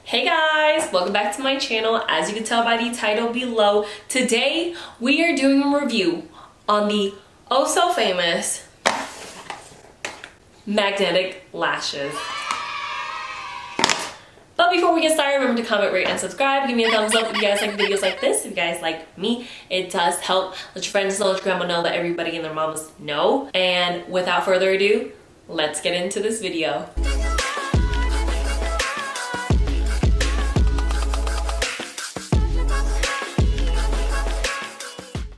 Hey guys, welcome back to my channel. As you can tell by the title below, today we are doing a review on the oh so famous magnetic lashes. But before we get started, remember to comment, rate, and subscribe. Give me a thumbs up if you guys like videos like this. If you guys like me, it does help. Let your friends know, let your grandma know, let everybody and their mamas know. And without further ado, let's get into this video.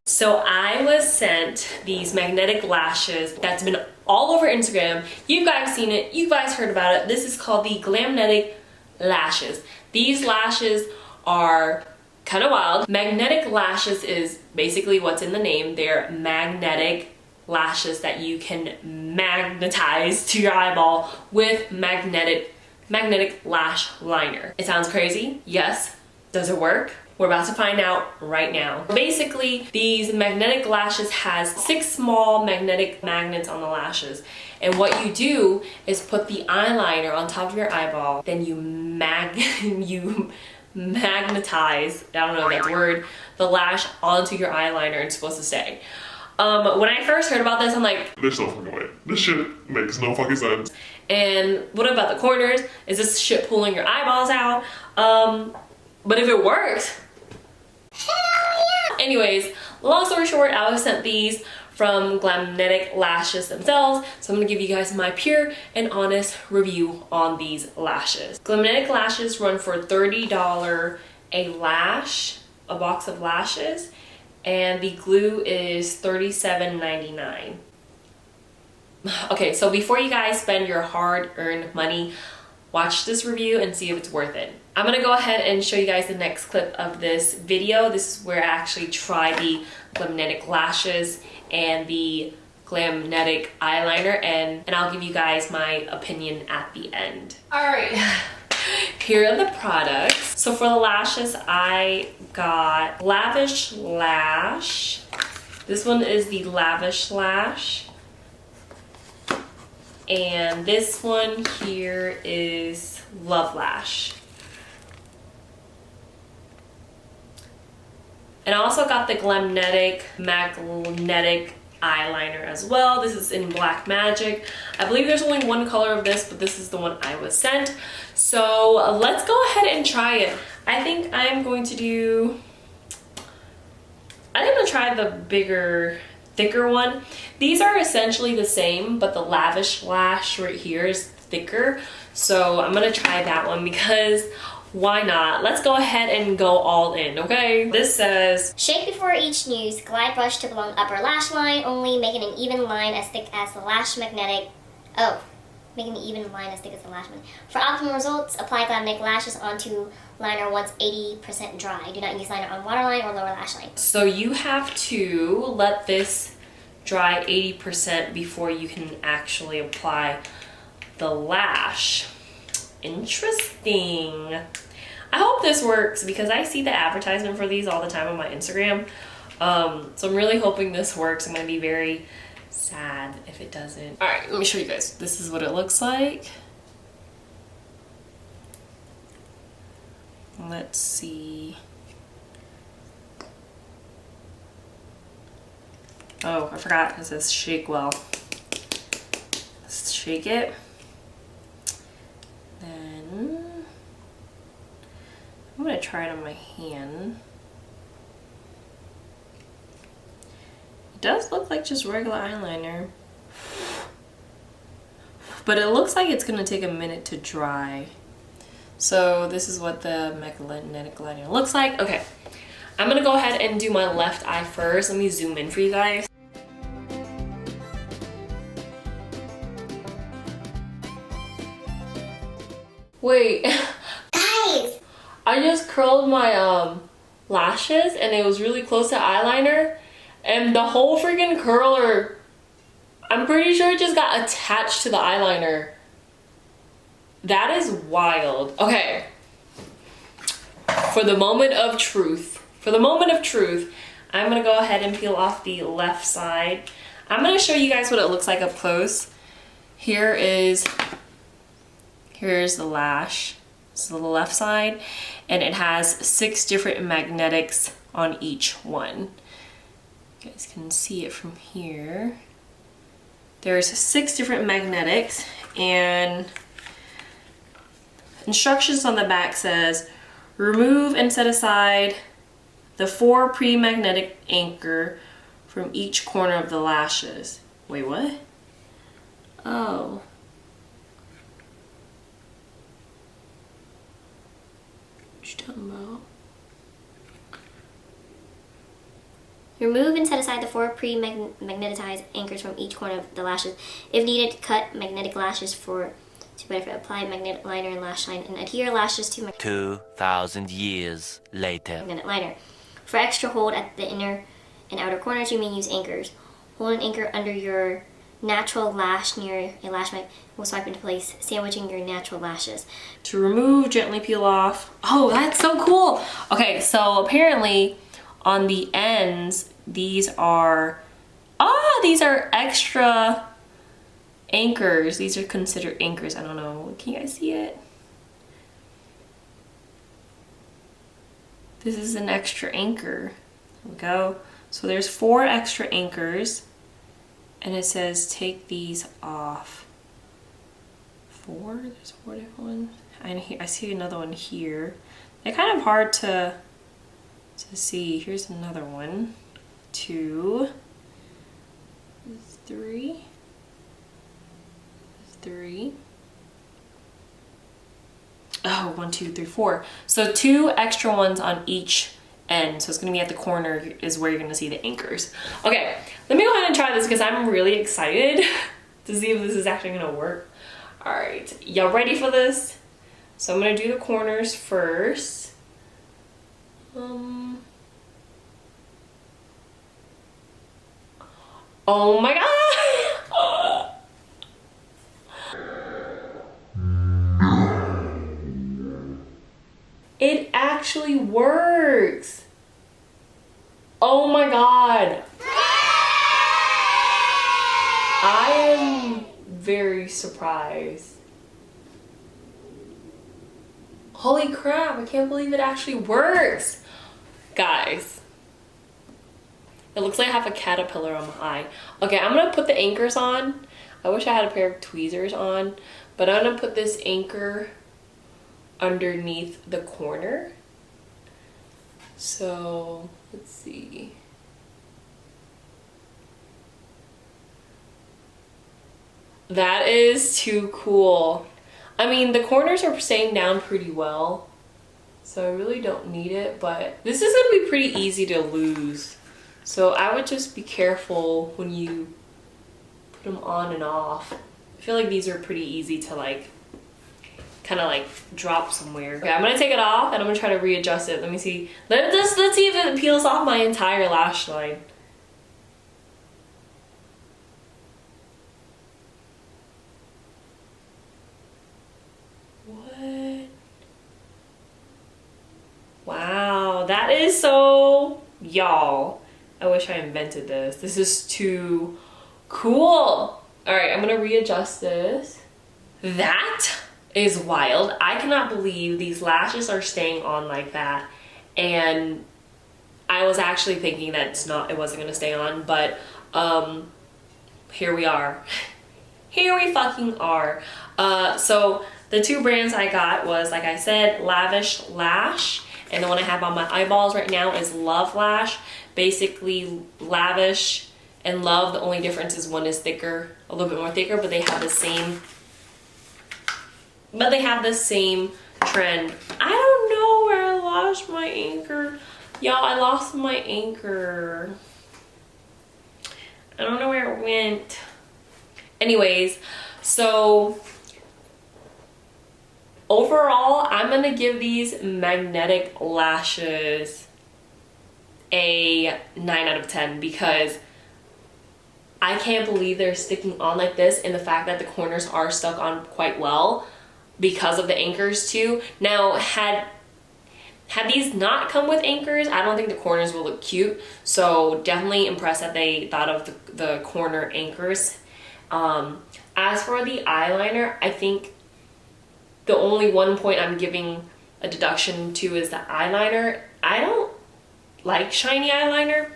So I was sent these magnetic lashes that's been all over Instagram. You guys seen it, you guys heard about it. This is called the Glamnetic lashes. These lashes are kind of wild. Magnetic lashes is basically what's in the name. They're magnetic lashes that you can magnetize to your eyeball with magnetic lash liner. It sounds crazy. Yes. Does it work? We're about to find out right now. Basically, these magnetic lashes has 6 small magnetic magnets on the lashes. And what you do is put the eyeliner on top of your eyeball, then you magnetize, I don't know that word, the lash onto your eyeliner and it's supposed to stay. When I first heard about this, I'm like, there's no fucking way. This shit makes no fucking sense. And what about the corners? Is this shit pulling your eyeballs out? But if it works, hell yeah! Anyways, long story short, I was sent these from Glamnetic lashes themselves, so I'm gonna give you guys my pure and honest review on these lashes. Glamnetic lashes run for $30 a lash, a box of lashes, and the glue is $37.99. Okay, so before you guys spend your hard-earned money, watch this review and see if it's worth it. I'm gonna go ahead and show you guys the next clip of this video. This is where I actually try the Glamnetic lashes and the Glamnetic eyeliner, and I'll give you guys my opinion at the end. All right, here are the products. So for the lashes, I got Lavish Lash. This one is the Lavish Lash. And this one here is Love Lash. And I also got the Glamnetic magnetic eyeliner as well. This is in Black Magic. I believe there's only one color of this, but this is the one I was sent. So let's go ahead and try it. I think I'm going to try the bigger, thicker one. These are essentially the same, but the Lavish Lash right here is thicker. So I'm gonna try that one because why not? Let's go ahead and go all in, okay? This says, shake before each use, glide brush to along upper lash line, only making an even line as thick as the lash magnetic. Oh, making an even line as thick as the lash magnetic. For optimal results, apply Glamnetic lashes onto liner once 80% dry. Do not use liner on waterline or lower lash line. So you have to let this dry 80% before you can actually apply the lash. Interesting. I hope this works because I see the advertisement for these all the time on my Instagram. So I'm really hoping this works. I'm gonna be very sad if it doesn't. All right, let me show you guys. This is what it looks like. Let's see. Oh, I forgot, it says shake well. Let's shake it. Then I'm gonna try it on my hand. It does look like just regular eyeliner, but it looks like it's gonna take a minute to dry. So this is what the magnetic liner looks like. Okay, I'm gonna go ahead and do my left eye first. Let me zoom in for you guys. Wait, Guys! I just curled my lashes and it was really close to eyeliner and the whole freaking curler, I'm pretty sure it just got attached to the eyeliner. That is wild. Okay, for the moment of truth, I'm gonna go ahead and peel off the left side. I'm gonna show you guys what it looks like up close. Here's the lash. This is the left side, and it has 6 different magnetics on each one. You guys can see it from here. There's 6 different magnetics, and instructions on the back says, remove and set aside the 4 pre-magnetic anchor from each corner of the lashes. Wait, what? Oh. What you talking about? Remove and set aside the 4 pre-magnetized anchors from each corner of the lashes. If needed, cut magnetic lashes to benefit. Apply magnetic liner and lash line and adhere lashes to 2,000 years later. magnetic liner. For extra hold at the inner and outer corners, you may use anchors. Hold an anchor under your natural lash near a lash mic will swipe into place, sandwiching your natural lashes. To remove, gently peel off. Oh, that's so cool. Okay, so apparently on the ends, these are extra anchors. These are considered anchors. I don't know. Can you guys see it? This is an extra anchor. There we go. So there's 4 extra anchors, and it says take these off. 4? There's 4 different ones. I see another one here. They're kind of hard to see. Here's another one. 2, 3, 3. Oh, 1, 2, 3, 4. So 2 extra ones on each end. So it's gonna be at the corner is where you're gonna see the anchors. Okay, let me go ahead and try this because I'm really excited to see if this is actually gonna work. All right, y'all ready for this? So I'm gonna do the corners first. Oh my god! It actually works! Oh my god! I am very surprised. Holy crap, I can't believe it actually works! Guys, it looks like I have a caterpillar on my eye. Okay, I'm gonna put the anchors on. I wish I had a pair of tweezers on, but I'm gonna put this anchor underneath the corner. So let's see. That is too cool. I mean, the corners are staying down pretty well, so I really don't need it, but this is gonna be pretty easy to lose. So I would just be careful when you put them on and off. I feel like these are pretty easy to like, kind of like drop somewhere. Okay, I'm gonna take it off and I'm gonna try to readjust it. Let me see. Let's see if it peels off my entire lash line. What? Wow, that is so, y'all. I wish I invented this. This is too cool. All right, I'm gonna readjust this. That is wild. I cannot believe these lashes are staying on like that. And I was actually thinking that it wasn't gonna stay on, but here we are. Here we fucking are. So the 2 brands I got was, like I said, Lavish Lash, and the one I have on my eyeballs right now is Love Lash. Basically, Lavish and Love, the only difference is one is thicker, a little bit more thicker, but they have the same trend. I don't know where I lost my anchor. Y'all, I lost my anchor. I don't know where it went. Anyways, so overall, I'm gonna give these magnetic lashes a 9 out of 10 because I can't believe they're sticking on like this, and the fact that the corners are stuck on quite well because of the anchors too. Now, had these not come with anchors, I don't think the corners will look cute. So definitely impressed that they thought of the corner anchors. As for the eyeliner, I think The only one point I'm giving a deduction to is the eyeliner. I don't like shiny eyeliner,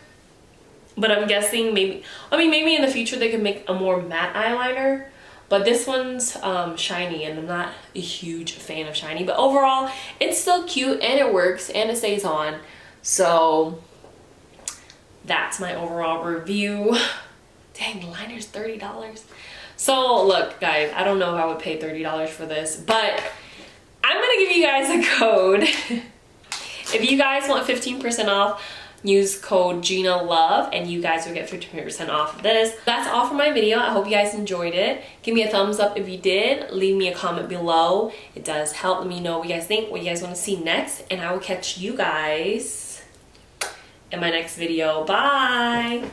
but I'm guessing maybe in the future they could make a more matte eyeliner, but this one's shiny and I'm not a huge fan of shiny. But overall, it's still cute and it works and it stays on. So that's my overall review. Dang, the liner's $30. So look guys, I don't know if I would pay $30 for this, but I'm gonna give you guys a code. If you guys want 15% off, use code GinaLove and you guys will get 15% off of this. That's all for my video. I hope you guys enjoyed it. Give me a thumbs up if you did. Leave me a comment below. It does help me know what you guys think, what you guys want to see next, and I will catch you guys in my next video. Bye!